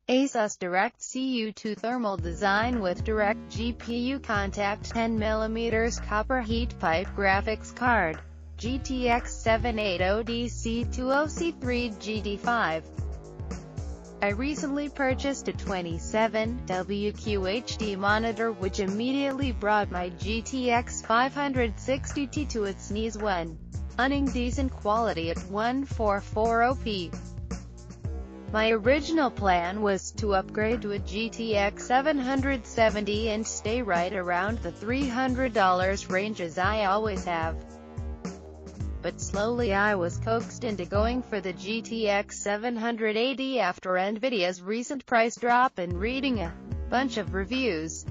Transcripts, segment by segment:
Asus Direct CU2 thermal design with direct GPU contact 10mm copper heat pipe graphics card. GTX 780DC20C3 GD5. I recently purchased a 27 WQHD monitor which immediately brought my GTX 560 to its knees when earning decent quality at 144p. My original plan was to upgrade to a GTX 770 and stay right around the $300 range as I always have. But slowly I was coaxed into going for the GTX 780 after Nvidia's recent price drop and reading a bunch of reviews.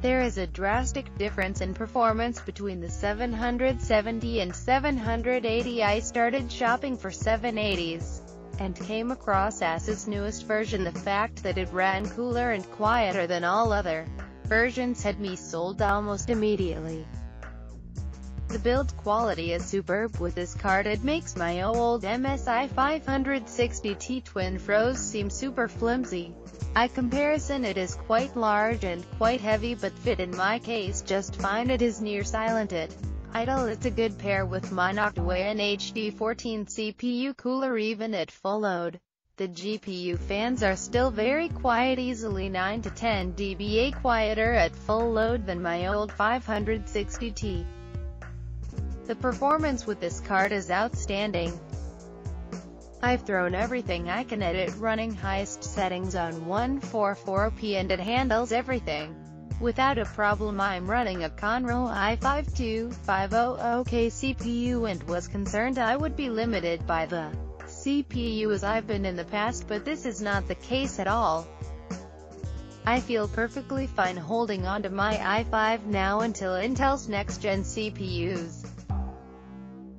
There is a drastic difference in performance between the 770 and 780. I started shopping for 780s, and came across Asus' newest version. The fact that it ran cooler and quieter than all other versions had me sold almost immediately. The build quality is superb with this card. It makes my old MSI 560T Twin Frozr seem super flimsy. By comparison, it is quite large and quite heavy, but fit in my case just fine. It is near silent at idle. It's a good pair with my Noctua HD 14 CPU cooler even at full load. The GPU fans are still very quiet, easily 9 to 10 dBA quieter at full load than my old 560T. The performance with this card is outstanding. I've thrown everything I can at it, running highest settings on 144p, and it handles everything without a problem. I'm running a Conroe i5-2500K CPU and was concerned I would be limited by the CPU as I've been in the past, but this is not the case at all. I feel perfectly fine holding on to my i5 now until Intel's next-gen CPUs.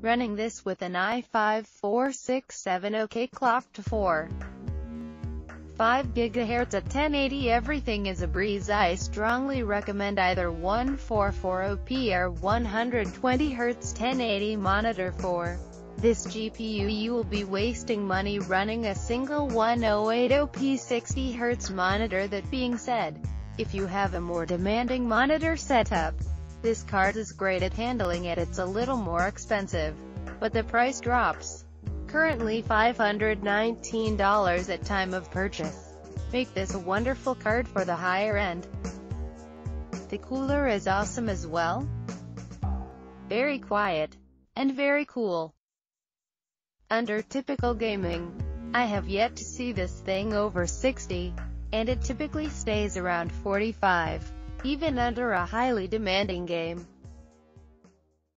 Running this with an i5-4670K clock to 4.5 GHz at 1080, everything is a breeze. I strongly recommend either 144p or 120Hz 1080 monitor for this GPU. You will be wasting money running a single 1080p 60Hz monitor. That being said, if you have a more demanding monitor setup, this card is great at handling it. It's a little more expensive, but the price drops. Currently $519 at time of purchase. Make this a wonderful card for the higher end. The cooler is awesome as well. Very quiet, and very cool. Under typical gaming, I have yet to see this thing over 60, and it typically stays around 45. Even under a highly demanding game.